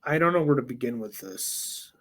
I don't know where to begin with this.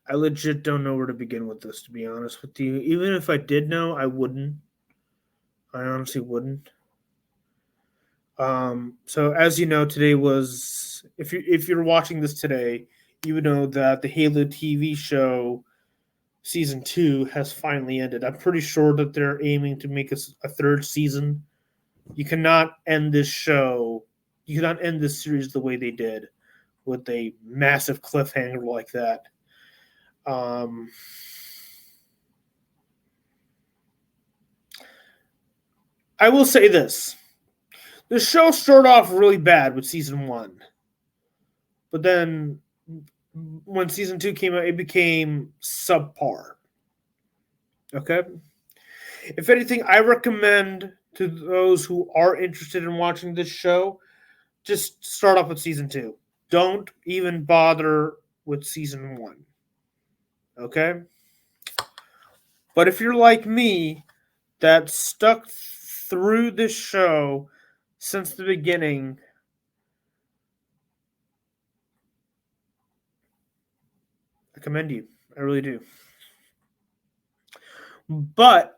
I legit don't know where to begin with this, to be honest with you. Even if I did know, I wouldn't. I honestly wouldn't. So as you know, today was if you're watching this today, you would know that the Halo TV show season 2 has finally ended. I'm pretty sure that they're aiming to make a third season. You cannot end this show. You cannot end this series the way they did with a massive cliffhanger like that. Um, I will say this: the show started off really bad with season 1, but then when season 2 came out, it became subpar. Okay. If anything, I recommend to those who are interested in watching this show, just start off with season 2. Don't even bother with season 1. Okay? But if you're like me, that stuck through this show since the beginning, I commend you. I really do. But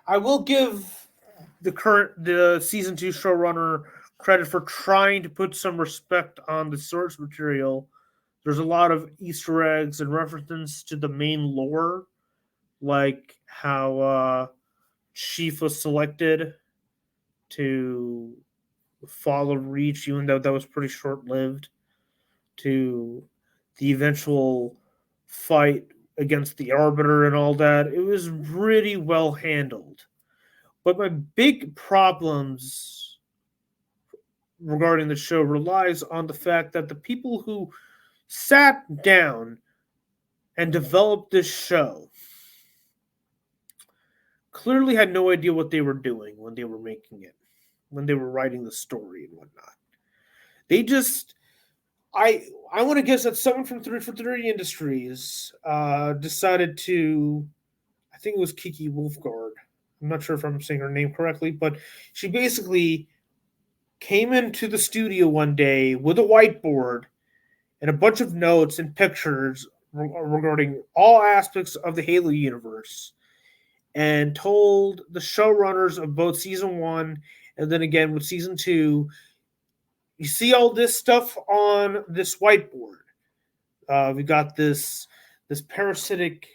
I will give the season 2 showrunner credit for trying to put some respect on the source material. There's a lot of Easter eggs and references to the main lore, like how Chief was selected to follow Reach, even though that was pretty short lived, to the eventual fight against the Arbiter and all that. It was really well handled. But my big problems regarding the show relies on the fact that the people who sat down and developed this show clearly had no idea what they were doing when they were making it, when they were writing the story and whatnot. They just, I want to guess that someone from 343 Industries decided to, I think it was Kiki Wolfgard. I'm not sure if I'm saying her name correctly, but she basically came into the studio one day with a whiteboard and a bunch of notes and pictures regarding all aspects of the Halo universe and told the showrunners of both season 1 and then again with season 2, you see all this stuff on this whiteboard. We got this parasitic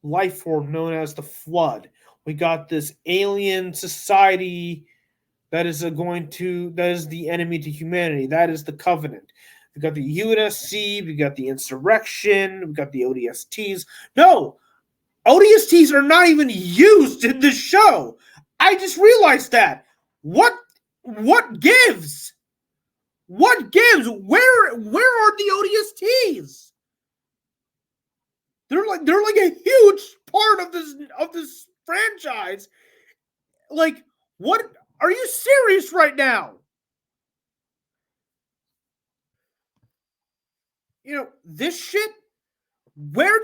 life form known as the Flood. We got this alien society that is the enemy to humanity. That is the Covenant. We got the UNSC, we got the Insurrection, we got the ODSTs. No, ODSTs are not even used in the show. I just realized that. What gives? What gives? Where are the ODSTs? They're like a huge part of this franchise. Like, what, are you serious right now? This shit. Where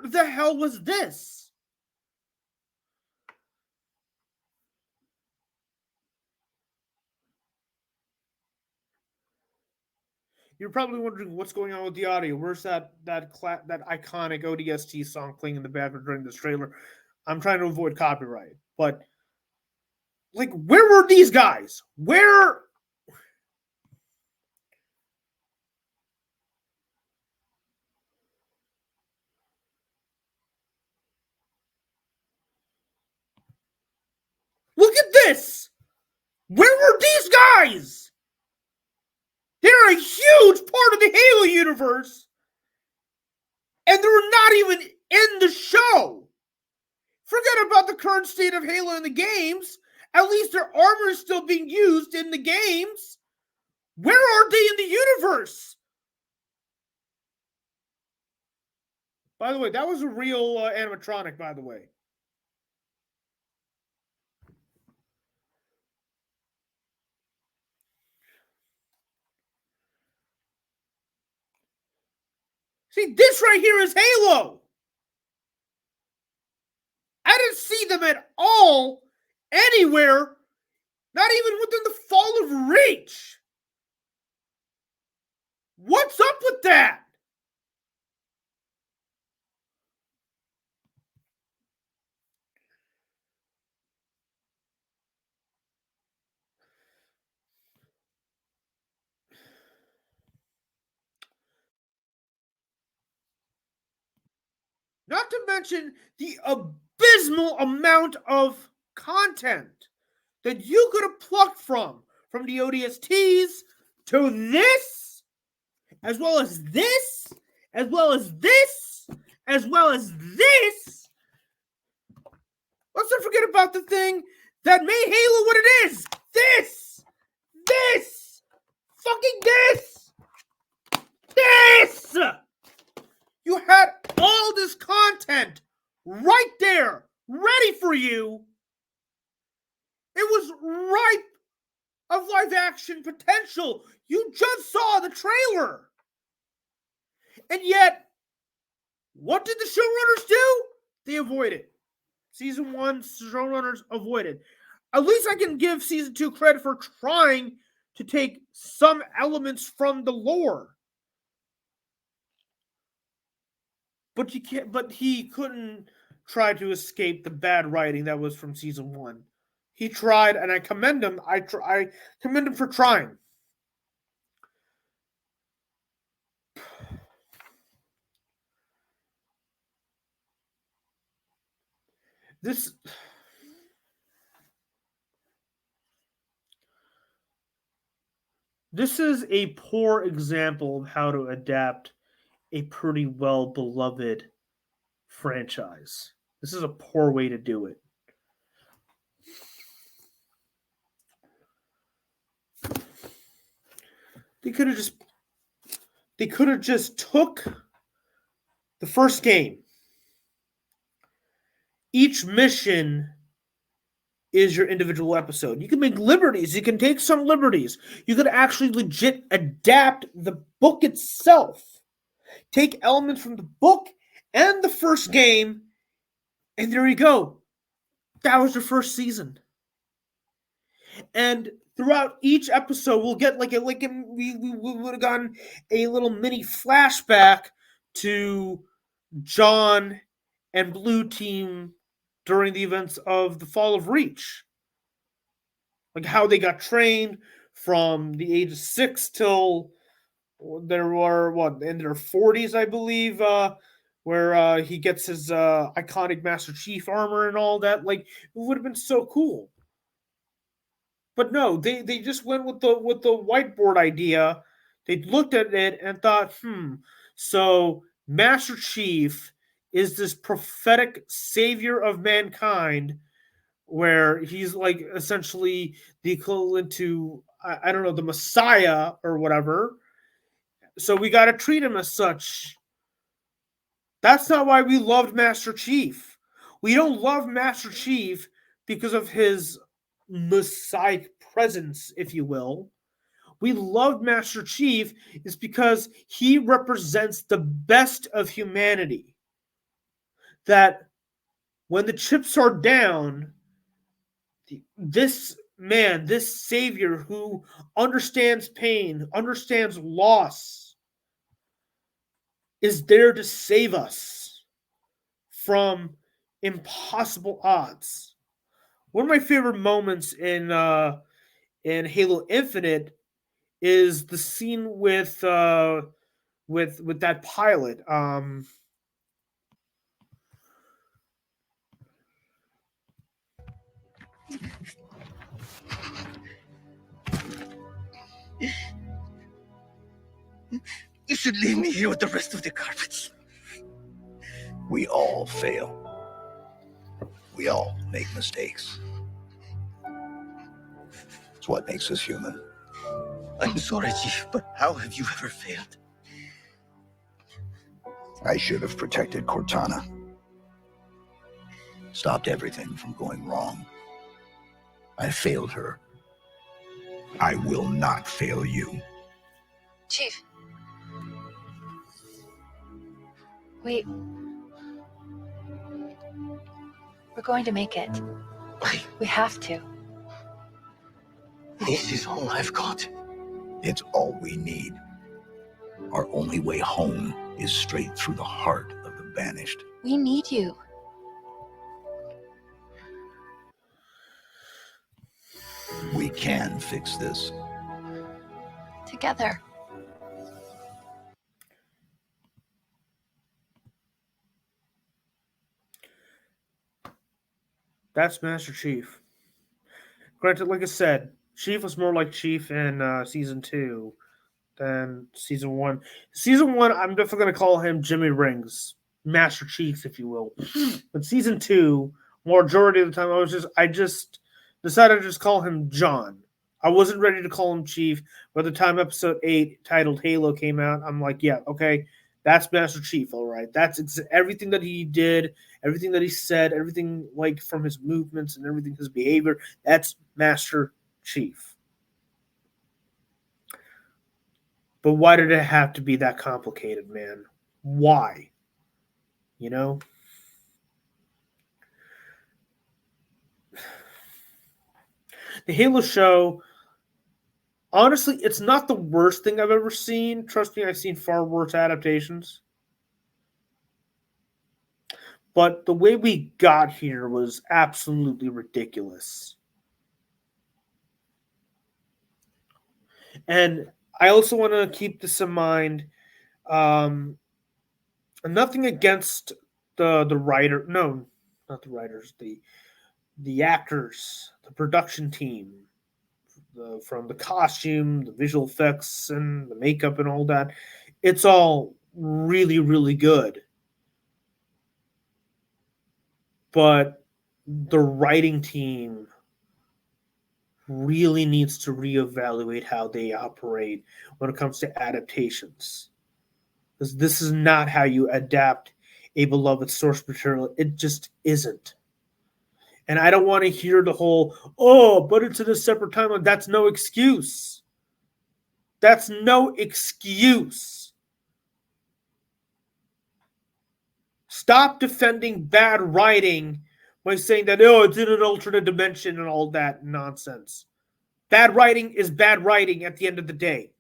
the hell was this? You're probably wondering what's going on with the audio. Where's that iconic ODST song playing in the background during this trailer? I'm trying to avoid copyright, but like, where were these guys? Where? Look at this. Where were these guys? They're a huge part of the Halo universe, and they're not even in the show. Forget about the current state of Halo in the games. At least their armor is still being used in the games. Where are they in the universe? By the way, that was a real animatronic, by the way. See, this right here is Halo. I didn't see them at all anywhere, not even within the Fall of Reach. What's up with that? Not to mention the abysmal amount of content that you could have plucked from the ODSTs to this, as well as this, as well as this, as well as this. Let's not forget about the thing that made Halo what it is. This, fucking this. You had all this content right there, ready for you. It was ripe of live action potential. You just saw the trailer. And yet, what did the showrunners do? They avoided. Season 1 showrunners avoided. At least I can give Season 2 credit for trying to take some elements from the lore. But you can't. But he couldn't try to escape the bad writing that was from Season 1. He tried, and I commend him. I commend him for trying. This is a poor example of how to adapt a pretty well-beloved franchise. This is a poor way to do it. They could have just took the first game. Each mission is your individual episode. You can make liberties. You can take some liberties. You could actually legit adapt the book itself. Take elements from the book and the first game, and there you go. That was your first season. And throughout each episode, we'll get we would have gotten a little mini flashback to John and Blue Team during the events of the Fall of Reach. Like how they got trained from the age of 6 till there were, in their 40s, I believe, where he gets his iconic Master Chief armor and all that. Like, it would have been so cool. But no, they just went with the whiteboard idea. They looked at it and thought, so Master Chief is this prophetic savior of mankind, where he's like essentially the equivalent to, I don't know, the Messiah or whatever. So we got to treat him as such. That's not why we loved Master Chief. We don't love Master Chief because of his Messiah presence, if you will. We loved Master Chief is because he represents the best of humanity. That when the chips are down, this man, this savior who understands pain, understands loss, is there to save us from impossible odds. One of my favorite moments in Halo Infinite is the scene with that pilot. You should leave me here with the rest of the carpets. We all fail. We all make mistakes. It's what makes us human. I'm sorry, Chief, but how have you ever failed? I should have protected Cortana. Stopped everything from going wrong. I failed her. I will not fail you. Chief. Wait. We're going to make it. We have to. This is all I've got. It's all we need. Our only way home is straight through the heart of the Banished. We need you. We can fix this. Together. That's Master Chief. Granted, like I said, Chief was more like Chief in season 2 than season 1. Season 1, I'm definitely going to call him Jimmy Rings, Master Chief, if you will. But season 2, majority of the time, I just decided to just call him John. I wasn't ready to call him Chief. By the time episode 8, titled Halo, came out, I'm like, yeah, okay, that's Master Chief, all right. That's everything that he did, everything that he said, everything like from his movements and everything, his behavior. That's Master Chief. But why did it have to be that complicated, man? Why? You know? The Halo show, honestly, it's not the worst thing I've ever seen. Trust me, I've seen far worse adaptations. But the way we got here was absolutely ridiculous. And I also want to keep this in mind. Nothing against the writer. No, not the writers. The actors, the production team, from the costume, the visual effects, and the makeup, and all that. It's all really, really good. But the writing team really needs to reevaluate how they operate when it comes to adaptations. Because this is not how you adapt a beloved source material. It just isn't. And I don't want to hear the whole, oh, but it's in a separate timeline. That's no excuse. That's no excuse. Stop defending bad writing by saying that, oh, it's in an alternate dimension and all that nonsense. Bad writing is bad writing at the end of the day.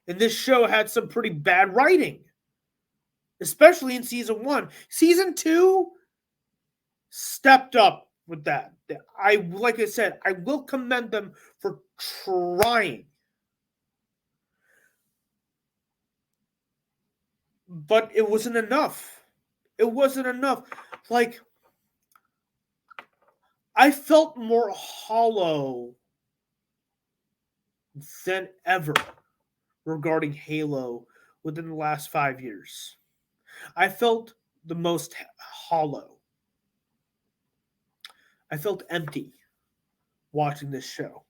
And this show had some pretty bad writing, especially in season 1. Season 2 stepped up with that. Like I said, I will commend them for trying. But it wasn't enough. It wasn't enough. Like, I felt more hollow than ever regarding Halo within the last 5 years. I felt the most hollow. I felt empty watching this show.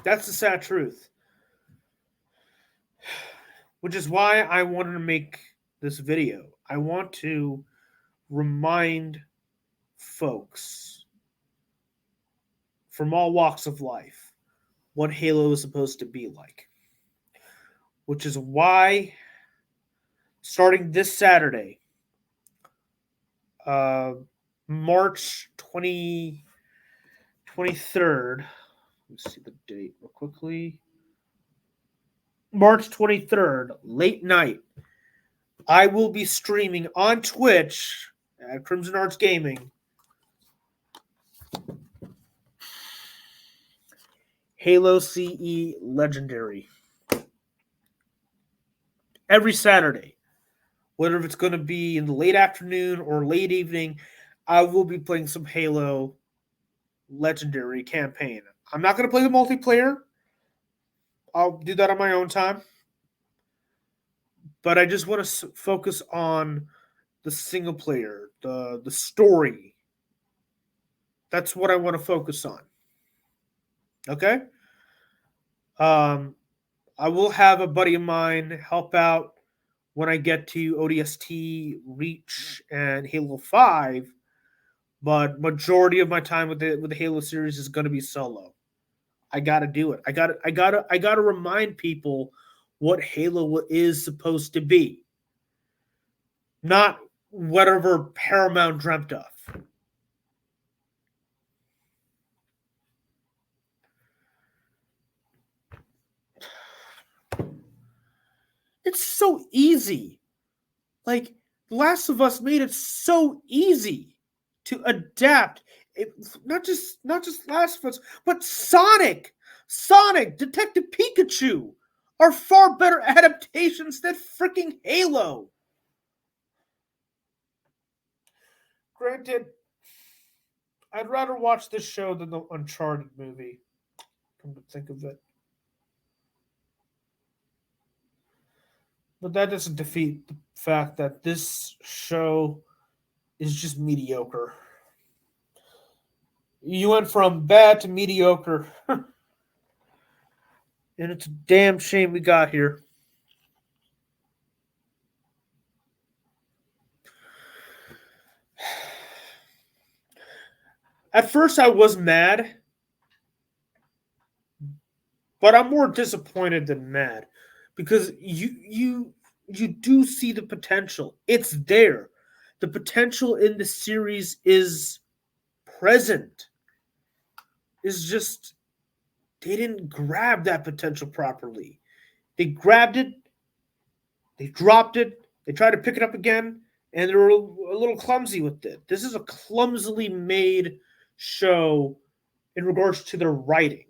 That's the sad truth. Which is why I wanted to make this video. I want to remind folks from all walks of life what Halo is supposed to be like. Which is why, starting this Saturday, March 23rd, let me see the date real quickly. March 23rd, late night, I will be streaming on Twitch at Crimson Arts Gaming Halo CE Legendary. Every Saturday, whether it's going to be in the late afternoon or late evening, I will be playing some Halo Legendary campaign. I'm not going to play the multiplayer. I'll do that on my own time. But I just want to focus on the single player, the story. That's what I want to focus on. Okay? I will have a buddy of mine help out when I get to ODST, Reach, and Halo 5. But majority of my time with the Halo series is going to be solo. I got to do it. I got to remind people what Halo is supposed to be, not whatever Paramount dreamt of. It's so easy. Like, Last of Us made it so easy to adapt. Not just Last of Us, but Sonic, Detective Pikachu are far better adaptations than freaking Halo. Granted, I'd rather watch this show than the Uncharted movie. Come to think of it. But that doesn't defeat the fact that this show is just mediocre. You went from bad to mediocre. And it's a damn shame we got here. At first I was mad, but I'm more disappointed than mad because you do see the potential. It's there. The potential in the series is present. It's just they didn't grab that potential properly. They grabbed it, they dropped it, they tried to pick it up again, and they were a little clumsy with it. This is a clumsily made show in regards to their writing.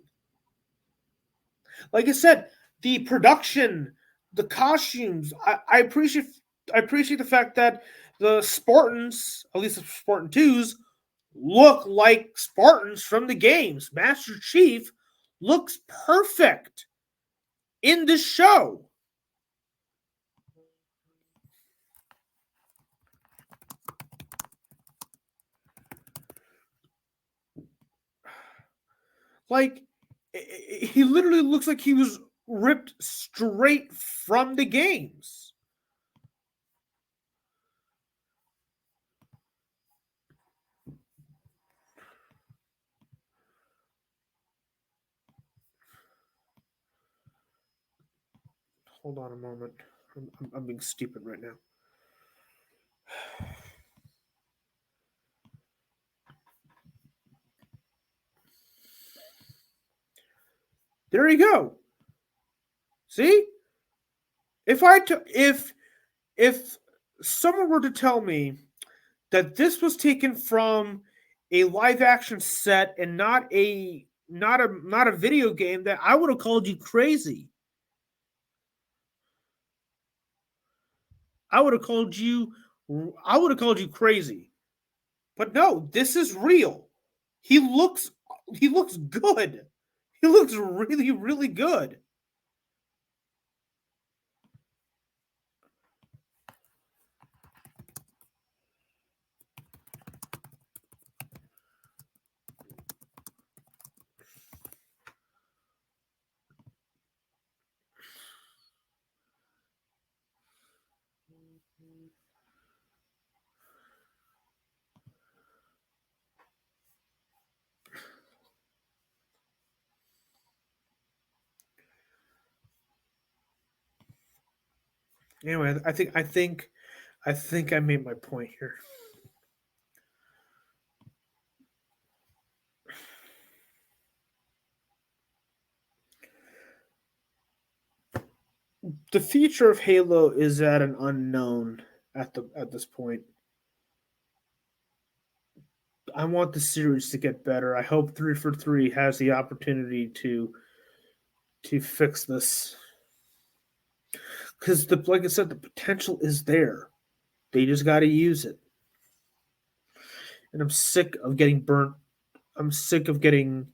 Like I said, the production, the costumes, I appreciate the fact that the Spartans, at least the Spartan 2s, look like Spartans from the games. Master Chief looks perfect in this show. Like, he literally looks like he was ripped straight from the games. Hold on a moment. I'm being stupid right now. There you go. See? If someone were to tell me that this was taken from a live action set and not a video game, that I would have called you crazy. I would have called you crazy. But no, this is real. He looks good. He looks really, really good. Anyway, I think I made my point here. The future of Halo is at an unknown at this point. I want the series to get better. I hope 343 has the opportunity to fix this. Because like I said, the potential is there. They just got to use it. And I'm sick of getting burnt. I'm sick of getting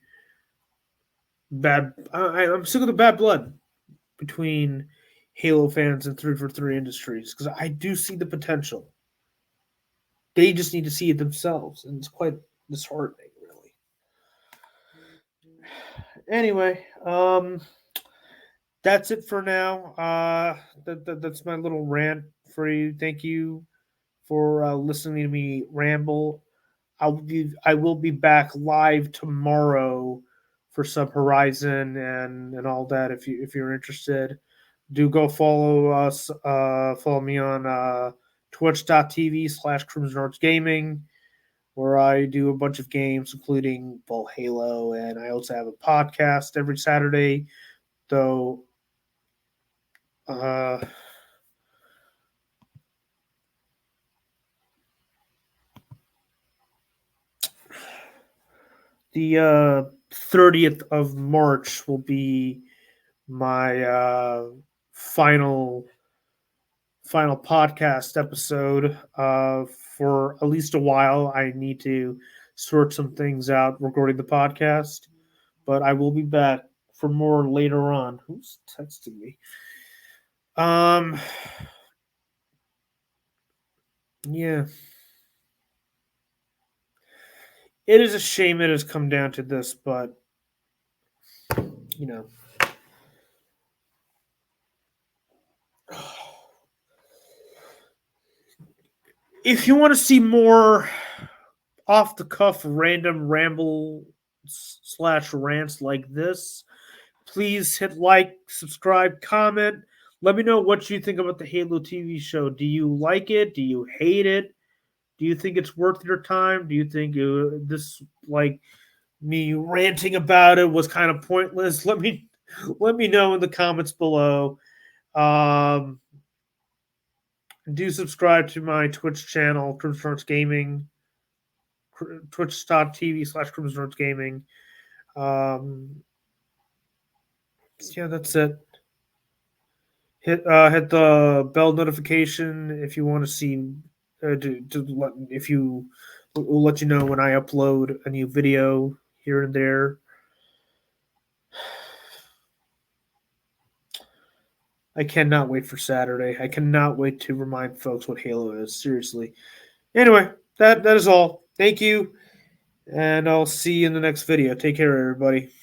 bad. I'm sick of the bad blood between Halo fans and 343 Industries because I do see the potential. They just need to see it themselves, and it's quite disheartening, really. Anyway, that's it for now. That's my little rant for you. Thank you for listening to me ramble. I will be back live tomorrow for some Horizon and all that if you're interested. Do go follow us. Follow me on twitch.tv/Crimson Arts Gaming, where I do a bunch of games, including Halo, and I also have a podcast every Saturday. Though, the 30th of March will be my final podcast episode. For at least a while, I need to sort some things out regarding the podcast, but I will be back for more later on. Who's texting me? Yeah. It is a shame it has come down to this, but you know. If you want to see more off the cuff random ramble / rants like this, please hit like, subscribe, comment. Let me know what you think about the Halo TV show. Do you like it? Do you hate it? Do you think it's worth your time? Do you think this, like me ranting about it, was kind of pointless? Let me know in the comments below. Do subscribe to my Twitch channel, Crimson Arts Gaming, twitch.tv/Crimson Arts Gaming. Yeah, that's it. Hit the bell notification if you want to see. If you will let you know when I upload a new video here and there. I cannot wait for Saturday. I cannot wait to remind folks what Halo is. Seriously. Anyway, that is all. Thank you, and I'll see you in the next video. Take care, everybody.